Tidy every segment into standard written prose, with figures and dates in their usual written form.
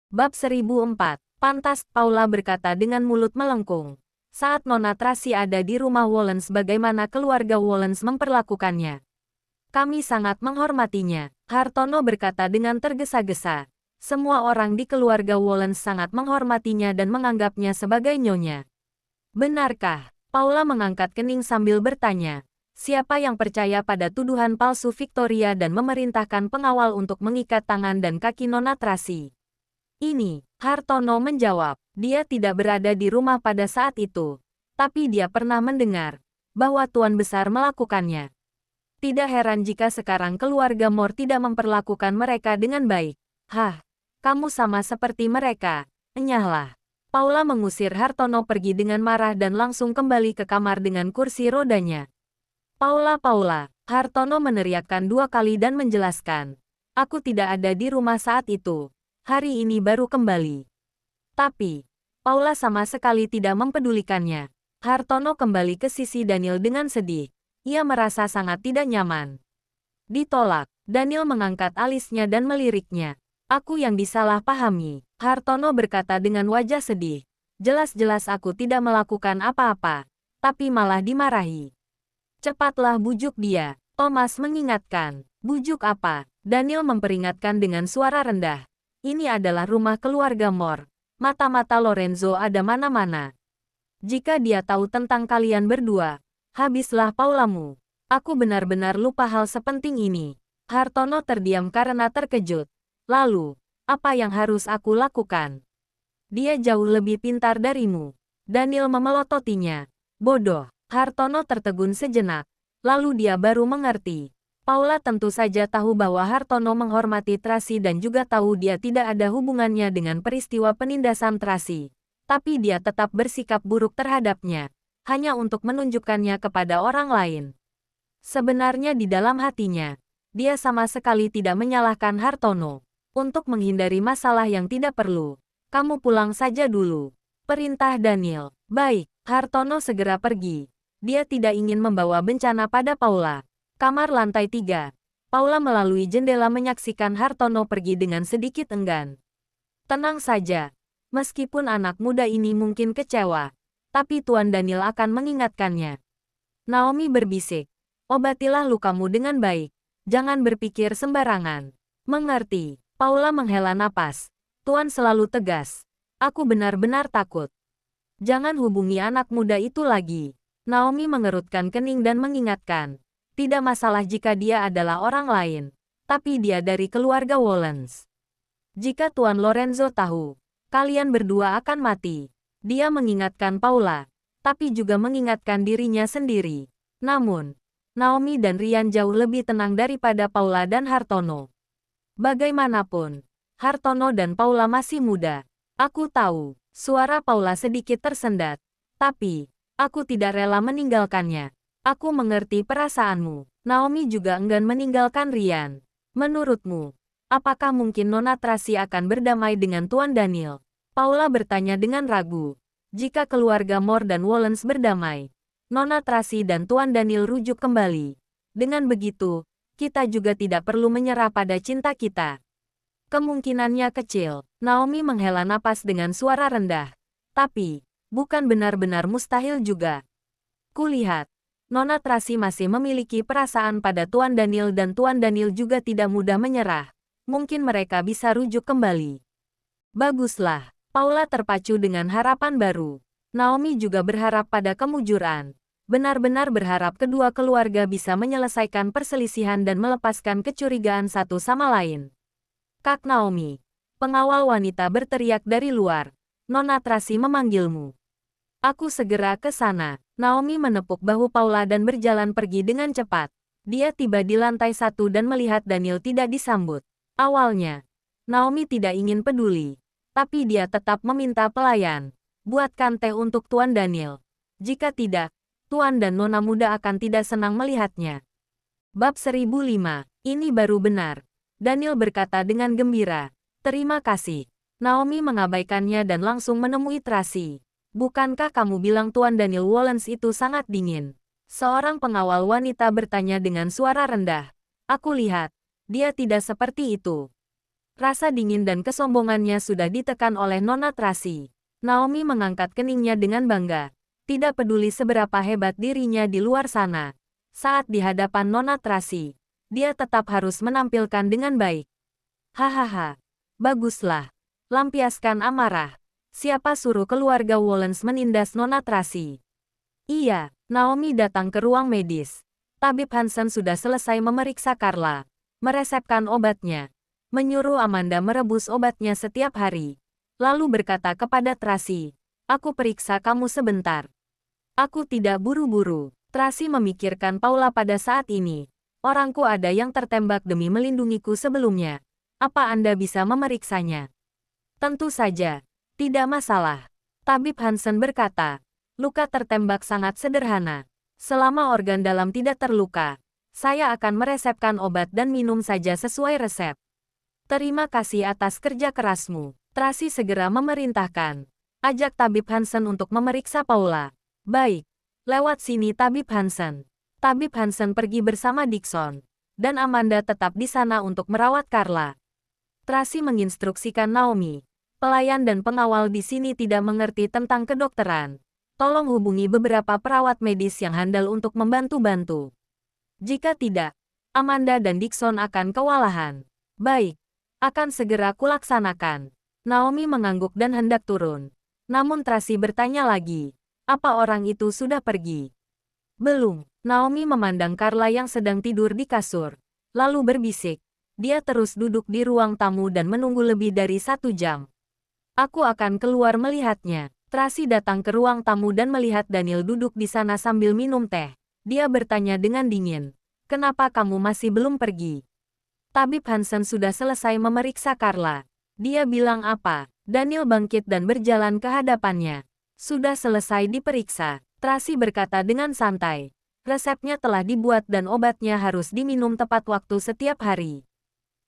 Bab 1004. Pantas, Paula berkata dengan mulut melengkung. Saat Nona Tracy ada di rumah Wollens, bagaimana keluarga Wollens memperlakukannya? Kami sangat menghormatinya, Hartono berkata dengan tergesa-gesa. Semua orang di keluarga Wollens sangat menghormatinya dan menganggapnya sebagai nyonya. Benarkah? Paula mengangkat kening sambil bertanya. Siapa yang percaya pada tuduhan palsu Victoria dan memerintahkan pengawal untuk mengikat tangan dan kaki Nona Tracy? Ini, Hartono menjawab. Dia tidak berada di rumah pada saat itu. Tapi dia pernah mendengar bahwa Tuan Besar melakukannya. Tidak heran jika sekarang keluarga Moore tidak memperlakukan mereka dengan baik. Hah, kamu sama seperti mereka. Enyahlah. Paula mengusir Hartono pergi dengan marah dan langsung kembali ke kamar dengan kursi rodanya. Paula, Hartono meneriakkan 2 kali dan menjelaskan. Aku tidak ada di rumah saat itu. Hari ini baru kembali. Tapi, Paula sama sekali tidak mempedulikannya. Hartono kembali ke sisi Daniel dengan sedih. Ia merasa sangat tidak nyaman. Ditolak. Daniel mengangkat alisnya dan meliriknya. Aku yang disalahpahami, Hartono berkata dengan wajah sedih. Jelas-jelas aku tidak melakukan apa-apa, tapi malah dimarahi. Cepatlah bujuk dia, Thomas mengingatkan. Bujuk apa? Daniel memperingatkan dengan suara rendah. Ini adalah rumah keluarga Moore. Mata-mata Lorenzo ada mana-mana. Jika dia tahu tentang kalian berdua, habislah Paulamu. Aku benar-benar lupa hal sepenting ini. Hartono terdiam karena terkejut. Lalu, apa yang harus aku lakukan? Dia jauh lebih pintar darimu. Daniel memelototinya. Bodoh. Hartono tertegun sejenak. Lalu dia baru mengerti. Paula tentu saja tahu bahwa Hartono menghormati Tracy dan juga tahu dia tidak ada hubungannya dengan peristiwa penindasan Tracy. Tapi dia tetap bersikap buruk terhadapnya, hanya untuk menunjukkannya kepada orang lain. Sebenarnya di dalam hatinya, dia sama sekali tidak menyalahkan Hartono. Untuk menghindari masalah yang tidak perlu, kamu pulang saja dulu. Perintah Daniel. Baik, Hartono segera pergi. Dia tidak ingin membawa bencana pada Paula. Kamar lantai 3. Paula melalui jendela menyaksikan Hartono pergi dengan sedikit enggan. Tenang saja. Meskipun anak muda ini mungkin kecewa, tapi Tuan Daniel akan mengingatkannya. Naomi berbisik. Obatilah lukamu dengan baik. Jangan berpikir sembarangan. Mengerti. Paula menghela napas. Tuan selalu tegas. Aku benar-benar takut. Jangan hubungi anak muda itu lagi. Naomi mengerutkan kening dan mengingatkan. Tidak masalah jika dia adalah orang lain, tapi dia dari keluarga Wollens. Jika Tuan Lorenzo tahu, kalian berdua akan mati. Dia mengingatkan Paula, tapi juga mengingatkan dirinya sendiri. Namun, Naomi dan Ryan jauh lebih tenang daripada Paula dan Hartono. Bagaimanapun, Hartono dan Paula masih muda. Aku tahu, suara Paula sedikit tersendat. Tapi, aku tidak rela meninggalkannya. Aku mengerti perasaanmu. Naomi juga enggan meninggalkan Ryan. Menurutmu, apakah mungkin Nona Tracy akan berdamai dengan Tuan Daniel? Paula bertanya dengan ragu. Jika keluarga Moore dan Wollens berdamai, Nona Tracy dan Tuan Daniel rujuk kembali. Dengan begitu, kita juga tidak perlu menyerah pada cinta kita. Kemungkinannya kecil. Naomi menghela napas dengan suara rendah. Tapi, bukan benar-benar mustahil juga. Kulihat, Nona Tracy masih memiliki perasaan pada Tuan Daniel dan Tuan Daniel juga tidak mudah menyerah. Mungkin mereka bisa rujuk kembali. Baguslah. Paula terpacu dengan harapan baru. Naomi juga berharap pada kemujuran. Benar-benar berharap kedua keluarga bisa menyelesaikan perselisihan dan melepaskan kecurigaan satu sama lain. Kak Naomi. Pengawal wanita berteriak dari luar. Nona Tracy memanggilmu. Aku segera ke sana. Naomi menepuk bahu Paula dan berjalan pergi dengan cepat. Dia tiba di lantai 1 dan melihat Daniel tidak disambut. Awalnya, Naomi tidak ingin peduli. Tapi dia tetap meminta pelayan. Buatkan teh untuk Tuan Daniel. Jika tidak, Tuan dan Nona muda akan tidak senang melihatnya. Bab 1005. Ini baru benar. Daniel berkata dengan gembira. Terima kasih. Naomi mengabaikannya dan langsung menemui Tracy. Bukankah kamu bilang Tuan Daniel Wollens itu sangat dingin? Seorang pengawal wanita bertanya dengan suara rendah. Aku lihat, dia tidak seperti itu. Rasa dingin dan kesombongannya sudah ditekan oleh Nona Tracy. Naomi mengangkat keningnya dengan bangga. Tidak peduli seberapa hebat dirinya di luar sana. Saat di hadapan Nona Tracy, dia tetap harus menampilkan dengan baik. Hahaha. Baguslah. Lampiaskan amarah. Siapa suruh keluarga Wollens menindas Nona Tracy? Iya, Naomi datang ke ruang medis. Tabib Hansen sudah selesai memeriksa Carla, meresepkan obatnya, menyuruh Amanda merebus obatnya setiap hari. Lalu berkata kepada Tracy, "Aku periksa kamu sebentar." Aku tidak buru-buru. Tracy memikirkan Paula pada saat ini. Orangku ada yang tertembak demi melindungiku sebelumnya. Apa Anda bisa memeriksanya? Tentu saja. Tidak masalah. Tabib Hansen berkata, luka tertembak sangat sederhana. Selama organ dalam tidak terluka, saya akan meresepkan obat dan minum saja sesuai resep. Terima kasih atas kerja kerasmu. Tracy segera memerintahkan. Ajak Tabib Hansen untuk memeriksa Paula. Baik. Lewat sini Tabib Hansen. Tabib Hansen pergi bersama Dixon. Dan Amanda tetap di sana untuk merawat Carla. Tracy menginstruksikan Naomi. Pelayan dan pengawal di sini tidak mengerti tentang kedokteran. Tolong hubungi beberapa perawat medis yang handal untuk membantu-bantu. Jika tidak, Amanda dan Dixon akan kewalahan. Baik. Akan segera kulaksanakan. Naomi mengangguk dan hendak turun. Namun Tracy bertanya lagi. Apa orang itu sudah pergi? Belum. Naomi memandang Carla yang sedang tidur di kasur. Lalu berbisik. Dia terus duduk di ruang tamu dan menunggu lebih dari 1 jam. Aku akan keluar melihatnya. Tracy datang ke ruang tamu dan melihat Daniel duduk di sana sambil minum teh. Dia bertanya dengan dingin. Kenapa kamu masih belum pergi? Tabib Hansen sudah selesai memeriksa Carla. Dia bilang apa? Daniel bangkit dan berjalan ke hadapannya. Sudah selesai diperiksa. Tracy berkata dengan santai. Resepnya telah dibuat dan obatnya harus diminum tepat waktu setiap hari.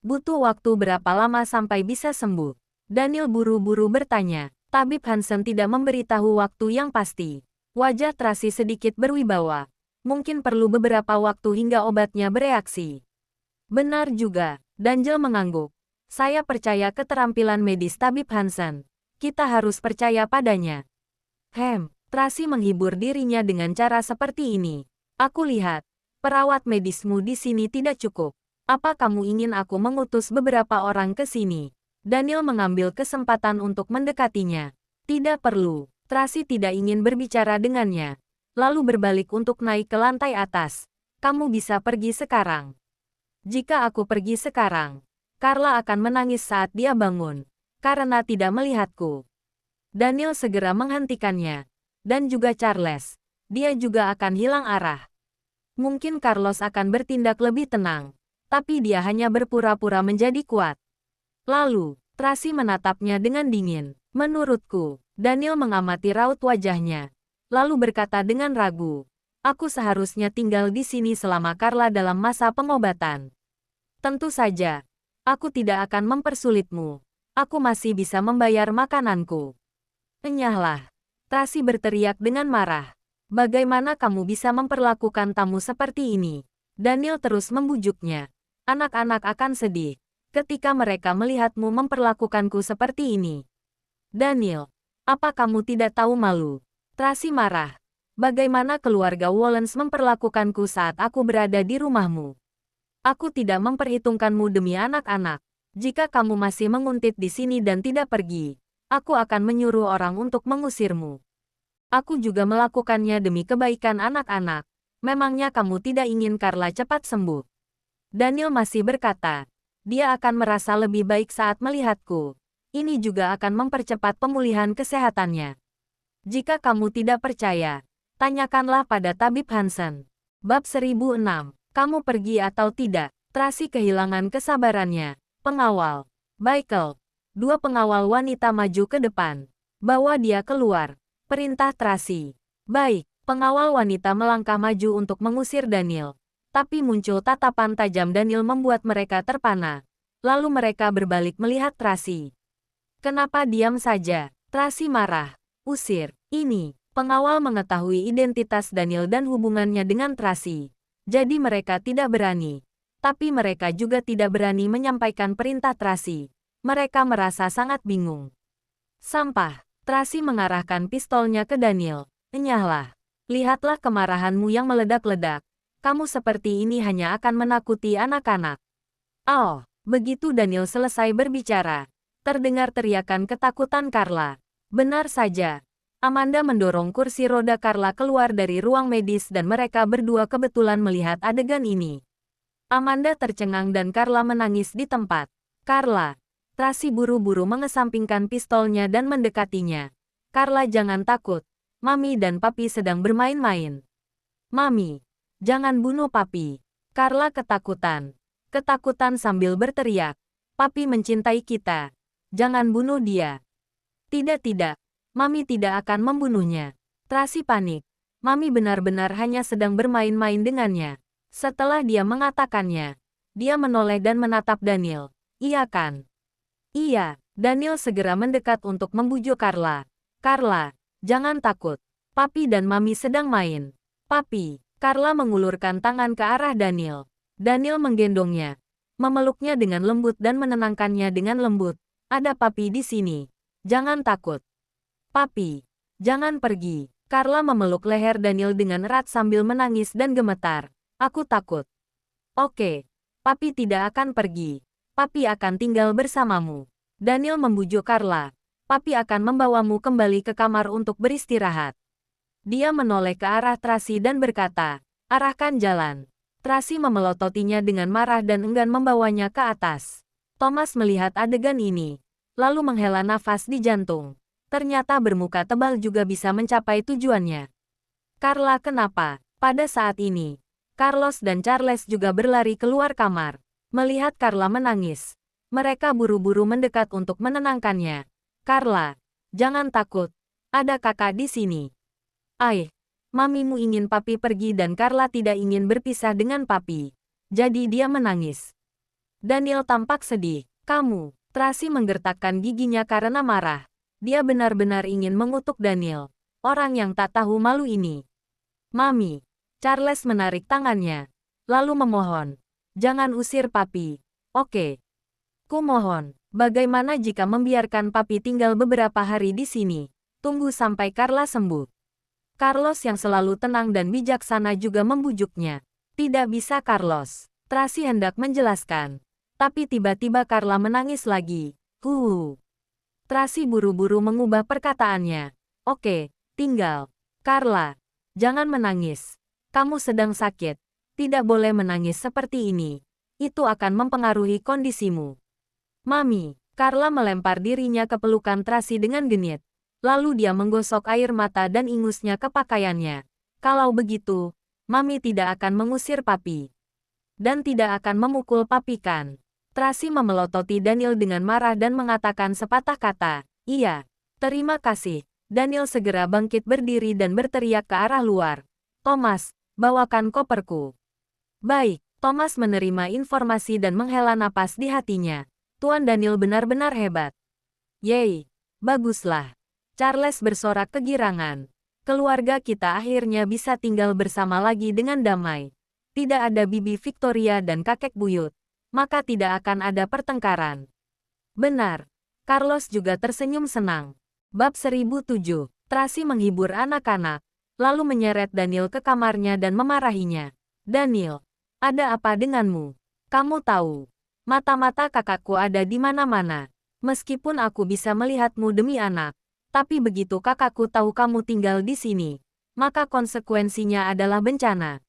Butuh waktu berapa lama sampai bisa sembuh? Daniel buru-buru bertanya. Tabib Hansen tidak memberitahu waktu yang pasti. Wajah Tracy sedikit berwibawa. Mungkin perlu beberapa waktu hingga obatnya bereaksi. Benar juga. Daniel mengangguk. Saya percaya keterampilan medis Tabib Hansen. Kita harus percaya padanya. Tracy menghibur dirinya dengan cara seperti ini. Aku lihat, perawat medismu di sini tidak cukup. Apa kamu ingin aku mengutus beberapa orang ke sini? Daniel mengambil kesempatan untuk mendekatinya. Tidak perlu. Tracy tidak ingin berbicara dengannya. Lalu berbalik untuk naik ke lantai atas. Kamu bisa pergi sekarang. Jika aku pergi sekarang, Carla akan menangis saat dia bangun, karena tidak melihatku. Daniel segera menghentikannya. Dan juga Charles. Dia juga akan hilang arah. Mungkin Carlos akan bertindak lebih tenang. Tapi dia hanya berpura-pura menjadi kuat. Lalu, Tracy menatapnya dengan dingin. Menurutku, Daniel mengamati raut wajahnya. Lalu berkata dengan ragu. Aku seharusnya tinggal di sini selama Carla dalam masa pengobatan. Tentu saja. Aku tidak akan mempersulitmu. Aku masih bisa membayar makananku. Enyahlah. Tracy berteriak dengan marah. Bagaimana kamu bisa memperlakukan tamu seperti ini? Daniel terus membujuknya. Anak-anak akan sedih ketika mereka melihatmu memperlakukanku seperti ini. Daniel, apa kamu tidak tahu malu? Tracy marah. Bagaimana keluarga Wollens memperlakukanku saat aku berada di rumahmu? Aku tidak memperhitungkanmu demi anak-anak. Jika kamu masih menguntit di sini dan tidak pergi, aku akan menyuruh orang untuk mengusirmu. Aku juga melakukannya demi kebaikan anak-anak. Memangnya kamu tidak ingin Carla cepat sembuh? Daniel masih berkata, dia akan merasa lebih baik saat melihatku. Ini juga akan mempercepat pemulihan kesehatannya. Jika kamu tidak percaya, tanyakanlah pada Tabib Hansen. Bab 1006. Kamu pergi atau tidak? Tracy kehilangan kesabarannya. Pengawal. Michael. 2 pengawal wanita maju ke depan. Bawa dia keluar. Perintah Tracy. Baik. Pengawal wanita melangkah maju untuk mengusir Daniel. Tapi muncul tatapan tajam Daniel membuat mereka terpana. Lalu mereka berbalik melihat Tracy. Kenapa diam saja? Tracy marah. Usir. Ini. Pengawal mengetahui identitas Daniel dan hubungannya dengan Tracy. Jadi mereka tidak berani. Tapi mereka juga tidak berani menyampaikan perintah Tracy. Mereka merasa sangat bingung. Sampah. Tracy mengarahkan pistolnya ke Daniel. Enyahlah. Lihatlah kemarahanmu yang meledak-ledak. Kamu seperti ini hanya akan menakuti anak-anak. Oh, begitu Daniel selesai berbicara, terdengar teriakan ketakutan Carla. Benar saja. Amanda mendorong kursi roda Carla keluar dari ruang medis dan mereka berdua kebetulan melihat adegan ini. Amanda tercengang dan Carla menangis di tempat. Carla. Tracy buru-buru mengesampingkan pistolnya dan mendekatinya. Carla, jangan takut. Mami dan Papi sedang bermain-main. Mami, jangan bunuh Papi. Carla ketakutan. Ketakutan sambil berteriak. Papi mencintai kita. Jangan bunuh dia. Tidak. Mami tidak akan membunuhnya. Tracy panik. Mami benar-benar hanya sedang bermain-main dengannya. Setelah dia mengatakannya, dia menoleh dan menatap Daniel. Iya kan? Iya. Daniel segera mendekat untuk membujuk Carla. Carla, jangan takut. Papi dan Mami sedang main. Papi. Carla mengulurkan tangan ke arah Daniel. Daniel menggendongnya, memeluknya dengan lembut dan menenangkannya dengan lembut. Ada Papi di sini. Jangan takut. Papi, jangan pergi. Carla memeluk leher Daniel dengan erat sambil menangis dan gemetar. Aku takut. Oke, Papi tidak akan pergi. Papi akan tinggal bersamamu. Daniel membujuk Carla. Papi akan membawamu kembali ke kamar untuk beristirahat. Dia menoleh ke arah Tracy dan berkata, arahkan jalan. Tracy memelototinya dengan marah dan enggan membawanya ke atas. Thomas melihat adegan ini, lalu menghela nafas di jantung. Ternyata bermuka tebal juga bisa mencapai tujuannya. Carla, kenapa? Pada saat ini, Carlos dan Charles juga berlari keluar kamar. Melihat Carla menangis, mereka buru-buru mendekat untuk menenangkannya. Carla, jangan takut. Ada kakak di sini. Mamimu ingin Papi pergi dan Carla tidak ingin berpisah dengan Papi. Jadi dia menangis. Daniel tampak sedih. Kamu. Tracy menggertakkan giginya karena marah. Dia benar-benar ingin mengutuk Daniel. Orang yang tak tahu malu ini. Mami. Charles menarik tangannya. Lalu memohon. Jangan usir Papi. Oke. Kumohon. Bagaimana jika membiarkan Papi tinggal beberapa hari di sini? Tunggu sampai Carla sembuh. Carlos yang selalu tenang dan bijaksana juga membujuknya. Tidak bisa Carlos. Tracy hendak menjelaskan. Tapi tiba-tiba Carla menangis lagi. Tracy buru-buru mengubah perkataannya. Oke, tinggal. Carla, jangan menangis. Kamu sedang sakit. Tidak boleh menangis seperti ini. Itu akan mempengaruhi kondisimu. Mami, Carla melempar dirinya ke pelukan Tracy dengan genit. Lalu dia menggosok air mata dan ingusnya ke pakaiannya. Kalau begitu, Mami tidak akan mengusir Papi. Dan tidak akan memukul Papi kan? Tracy memelototi Daniel dengan marah dan mengatakan sepatah kata, iya, terima kasih. Daniel segera bangkit berdiri dan berteriak ke arah luar. Thomas, bawakan koperku. Baik, Thomas menerima informasi dan menghela napas di hatinya. Tuan Daniel benar-benar hebat. Yeay, baguslah. Charles bersorak kegirangan. Keluarga kita akhirnya bisa tinggal bersama lagi dengan damai. Tidak ada Bibi Victoria dan kakek buyut. Maka tidak akan ada pertengkaran. Benar. Carlos juga tersenyum senang. Bab 1007. Tracy menghibur anak-anak. Lalu menyeret Daniel ke kamarnya dan memarahinya. Daniel, ada apa denganmu? Kamu tahu, mata-mata kakakku ada di mana-mana. Meskipun aku bisa melihatmu demi anak, tapi begitu kakakku tahu kamu tinggal di sini, maka konsekuensinya adalah bencana.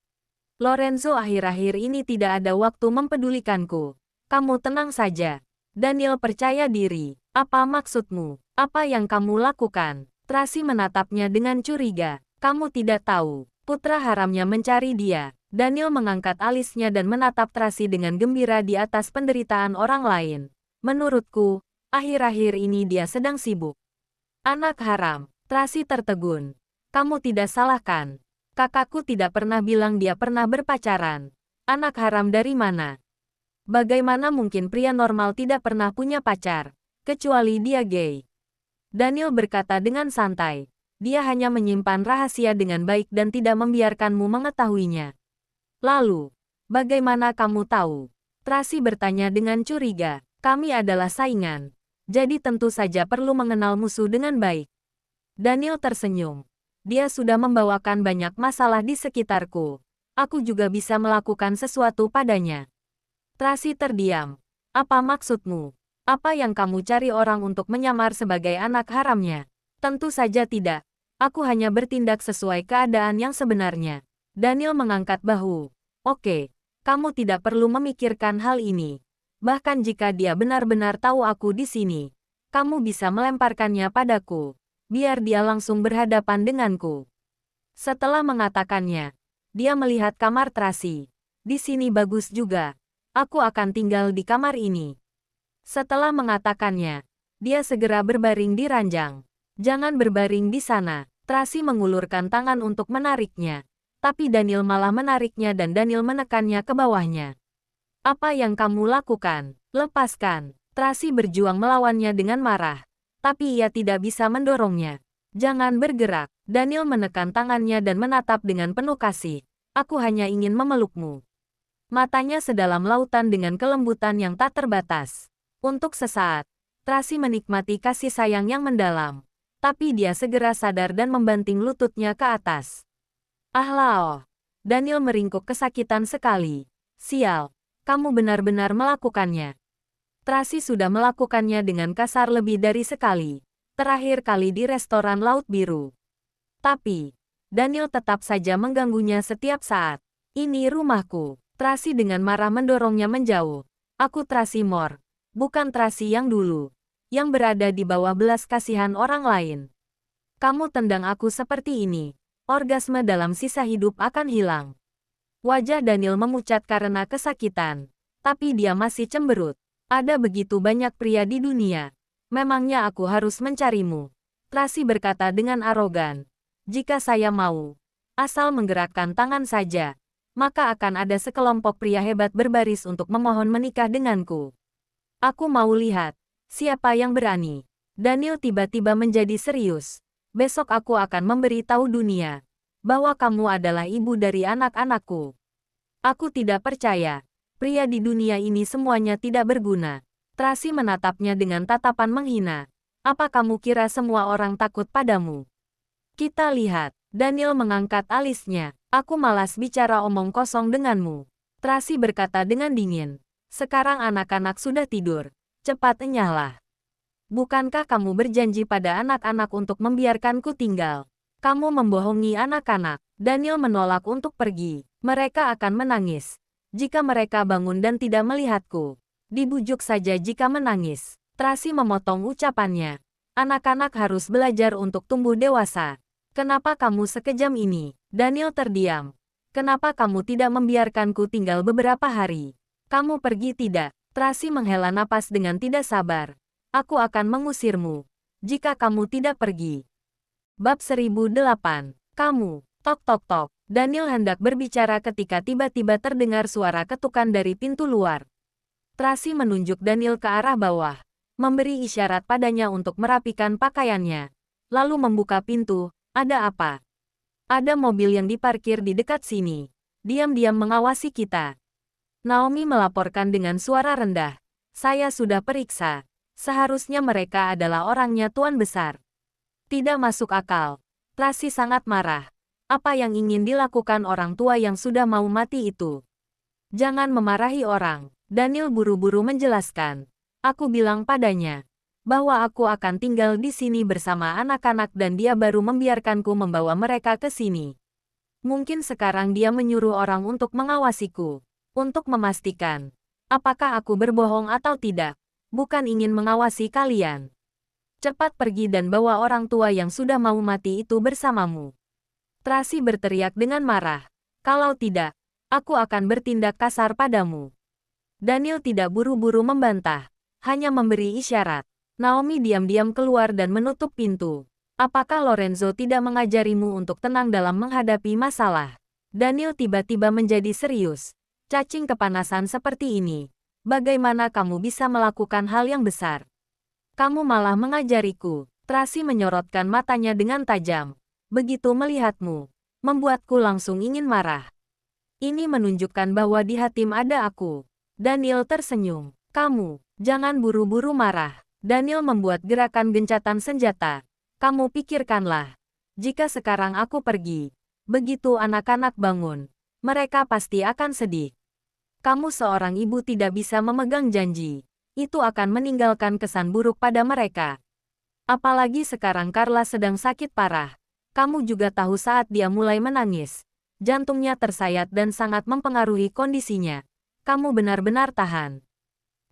Lorenzo akhir-akhir ini tidak ada waktu mempedulikanku. Kamu tenang saja. Daniel percaya diri. Apa maksudmu? Apa yang kamu lakukan? Tracy menatapnya dengan curiga. Kamu tidak tahu. Putra haramnya mencari dia. Daniel mengangkat alisnya dan menatap Tracy dengan gembira di atas penderitaan orang lain. Menurutku, akhir-akhir ini dia sedang sibuk. Anak haram. Tracy tertegun. Kamu tidak salah kan? Kakakku tidak pernah bilang dia pernah berpacaran. Anak haram dari mana? Bagaimana mungkin pria normal tidak pernah punya pacar? Kecuali dia gay. Daniel berkata dengan santai. Dia hanya menyimpan rahasia dengan baik dan tidak membiarkanmu mengetahuinya. Lalu, bagaimana kamu tahu? Tracy bertanya dengan curiga. Kami adalah saingan. Jadi tentu saja perlu mengenal musuh dengan baik. Daniel tersenyum. Dia sudah membawakan banyak masalah di sekitarku. Aku juga bisa melakukan sesuatu padanya. Tracy terdiam. Apa maksudmu? Apa yang kamu cari orang untuk menyamar sebagai anak haramnya? Tentu saja tidak. Aku hanya bertindak sesuai keadaan yang sebenarnya. Daniel mengangkat bahu. Oke, kamu tidak perlu memikirkan hal ini. Bahkan jika dia benar-benar tahu aku di sini, kamu bisa melemparkannya padaku. Biar dia langsung berhadapan denganku. Setelah mengatakannya, dia melihat kamar Tracy. Di sini bagus juga. Aku akan tinggal di kamar ini. Setelah mengatakannya, dia segera berbaring di ranjang. Jangan berbaring di sana. Tracy mengulurkan tangan untuk menariknya. Tapi Daniel malah menariknya dan Daniel menekannya ke bawahnya. Apa yang kamu lakukan? Lepaskan. Tracy berjuang melawannya dengan marah. Tapi ia tidak bisa mendorongnya. Jangan bergerak. Daniel menekan tangannya dan menatap dengan penuh kasih. Aku hanya ingin memelukmu. Matanya sedalam lautan dengan kelembutan yang tak terbatas. Untuk sesaat, Tracy menikmati kasih sayang yang mendalam. Tapi dia segera sadar dan membanting lututnya ke atas. Ahlao. Daniel meringkuk kesakitan sekali. Sial, kamu benar-benar melakukannya. Tracy sudah melakukannya dengan kasar lebih dari sekali. Terakhir kali di restoran Laut Biru. Tapi, Daniel tetap saja mengganggunya setiap saat. Ini rumahku. Tracy dengan marah mendorongnya menjauh. Aku Tracy Moore. Bukan Tracy yang dulu, yang berada di bawah belas kasihan orang lain. Kamu tendang aku seperti ini, orgasme dalam sisa hidup akan hilang. Wajah Daniel memucat karena kesakitan, tapi dia masih cemberut. Ada begitu banyak pria di dunia. Memangnya aku harus mencarimu? Tracy berkata dengan arogan. Jika saya mau, asal menggerakkan tangan saja, maka akan ada sekelompok pria hebat berbaris untuk memohon menikah denganku. Aku mau lihat, siapa yang berani. Daniel tiba-tiba menjadi serius. Besok aku akan memberitahu dunia bahwa kamu adalah ibu dari anak-anakku. Aku tidak percaya. Pria di dunia ini semuanya tidak berguna. Tracy menatapnya dengan tatapan menghina. Apa kamu kira semua orang takut padamu? Kita lihat. Daniel mengangkat alisnya. Aku malas bicara omong kosong denganmu. Tracy berkata dengan dingin. Sekarang anak-anak sudah tidur. Cepat enyahlah. Bukankah kamu berjanji pada anak-anak untuk membiarkanku tinggal? Kamu membohongi anak-anak. Daniel menolak untuk pergi. Mereka akan menangis jika mereka bangun dan tidak melihatku. Dibujuk saja jika menangis. Tracy memotong ucapannya. Anak-anak harus belajar untuk tumbuh dewasa. Kenapa kamu sekejam ini? Daniel terdiam. Kenapa kamu tidak membiarkanku tinggal beberapa hari? Kamu pergi tidak? Tracy menghela napas dengan tidak sabar. Aku akan mengusirmu jika kamu tidak pergi. Bab 1008. Kamu. Tok tok tok. Daniel hendak berbicara ketika tiba-tiba terdengar suara ketukan dari pintu luar. Tracy menunjuk Daniel ke arah bawah, memberi isyarat padanya untuk merapikan pakaiannya. Lalu membuka pintu. Ada apa? Ada mobil yang diparkir di dekat sini. Diam-diam mengawasi kita. Naomi melaporkan dengan suara rendah. Saya sudah periksa. Seharusnya mereka adalah orangnya Tuan Besar. Tidak masuk akal. Tracy sangat marah. Apa yang ingin dilakukan orang tua yang sudah mau mati itu? Jangan memarahi orang. Daniel buru-buru menjelaskan. Aku bilang padanya bahwa aku akan tinggal di sini bersama anak-anak dan dia baru membiarkanku membawa mereka ke sini. Mungkin sekarang dia menyuruh orang untuk mengawasiku. Untuk memastikan apakah aku berbohong atau tidak. Bukan ingin mengawasi kalian. Cepat pergi dan bawa orang tua yang sudah mau mati itu bersamamu. Tracy berteriak dengan marah. Kalau tidak, aku akan bertindak kasar padamu. Daniel tidak buru-buru membantah. Hanya memberi isyarat. Naomi diam-diam keluar dan menutup pintu. Apakah Lorenzo tidak mengajarimu untuk tenang dalam menghadapi masalah? Daniel tiba-tiba menjadi serius. Cacing kepanasan seperti ini. Bagaimana kamu bisa melakukan hal yang besar? Kamu malah mengajariku. Tracy menyorotkan matanya dengan tajam. Begitu melihatmu, membuatku langsung ingin marah. Ini menunjukkan bahwa di Hatim ada aku. Daniel tersenyum. Kamu. Jangan buru-buru marah. Daniel membuat gerakan gencatan senjata. Kamu pikirkanlah. Jika sekarang aku pergi, begitu anak-anak bangun, mereka pasti akan sedih. Kamu seorang ibu tidak bisa memegang janji. Itu akan meninggalkan kesan buruk pada mereka. Apalagi sekarang Carla sedang sakit parah. Kamu juga tahu saat dia mulai menangis. Jantungnya tersayat dan sangat mempengaruhi kondisinya. Kamu benar-benar tahan.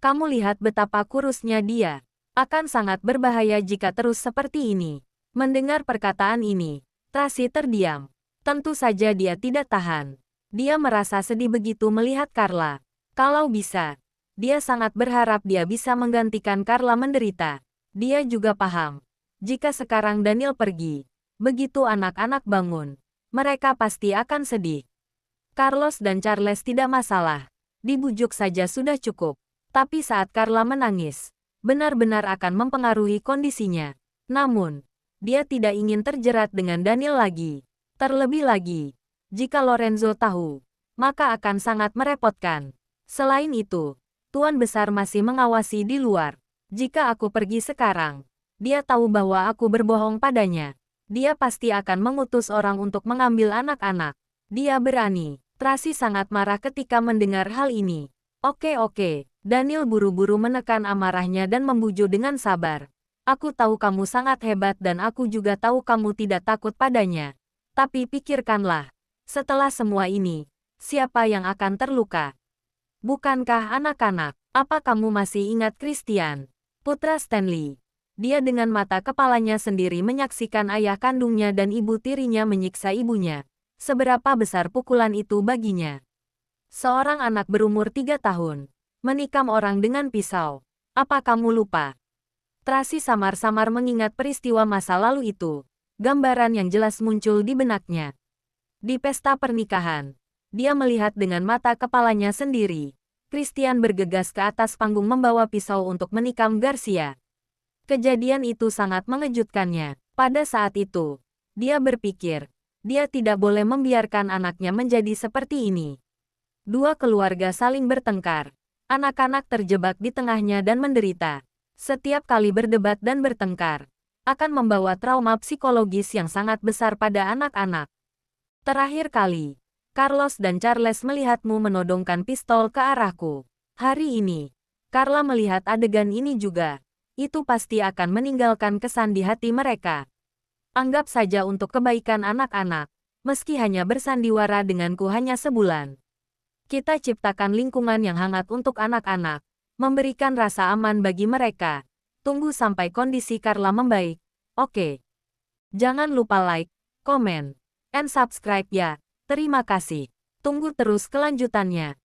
Kamu lihat betapa kurusnya dia. Akan sangat berbahaya jika terus seperti ini. Mendengar perkataan ini, Tracy terdiam. Tentu saja dia tidak tahan. Dia merasa sedih begitu melihat Carla. Kalau bisa, dia sangat berharap dia bisa menggantikan Carla menderita. Dia juga paham. Jika sekarang Daniel pergi, begitu anak-anak bangun, mereka pasti akan sedih. Carlos dan Charles tidak masalah. Dibujuk saja sudah cukup. Tapi saat Carla menangis, benar-benar akan mempengaruhi kondisinya. Namun, dia tidak ingin terjerat dengan Daniel lagi. Terlebih lagi, jika Lorenzo tahu, maka akan sangat merepotkan. Selain itu, Tuan Besar masih mengawasi di luar. Jika aku pergi sekarang, dia tahu bahwa aku berbohong padanya. Dia pasti akan mengutus orang untuk mengambil anak-anak. Dia berani. Tracy sangat marah ketika mendengar hal ini. Oke. Daniel buru-buru menekan amarahnya dan membujuk dengan sabar. Aku tahu kamu sangat hebat dan aku juga tahu kamu tidak takut padanya. Tapi pikirkanlah, setelah semua ini, siapa yang akan terluka? Bukankah anak-anak? Apa kamu masih ingat Christian? Putra Stanley. Dia dengan mata kepalanya sendiri menyaksikan ayah kandungnya dan ibu tirinya menyiksa ibunya. Seberapa besar pukulan itu baginya? Seorang anak berumur 3 tahun. Menikam orang dengan pisau. Apa kamu lupa? Tracy samar-samar mengingat peristiwa masa lalu itu. Gambaran yang jelas muncul di benaknya. Di pesta pernikahan, dia melihat dengan mata kepalanya sendiri. Christian bergegas ke atas panggung membawa pisau untuk menikam Garcia. Kejadian itu sangat mengejutkannya. Pada saat itu, dia berpikir, dia tidak boleh membiarkan anaknya menjadi seperti ini. Dua keluarga saling bertengkar. Anak-anak terjebak di tengahnya dan menderita. Setiap kali berdebat dan bertengkar, akan membawa trauma psikologis yang sangat besar pada anak-anak. Terakhir kali, Carlos dan Charles melihatmu menodongkan pistol ke arahku. Hari ini, Carla melihat adegan ini juga. Itu pasti akan meninggalkan kesan di hati mereka. Anggap saja untuk kebaikan anak-anak, meski hanya bersandiwara denganku hanya sebulan. Kita ciptakan lingkungan yang hangat untuk anak-anak, memberikan rasa aman bagi mereka. Tunggu sampai kondisi Carla membaik. Oke. Jangan lupa like, komen, and subscribe ya. Terima kasih. Tunggu terus kelanjutannya.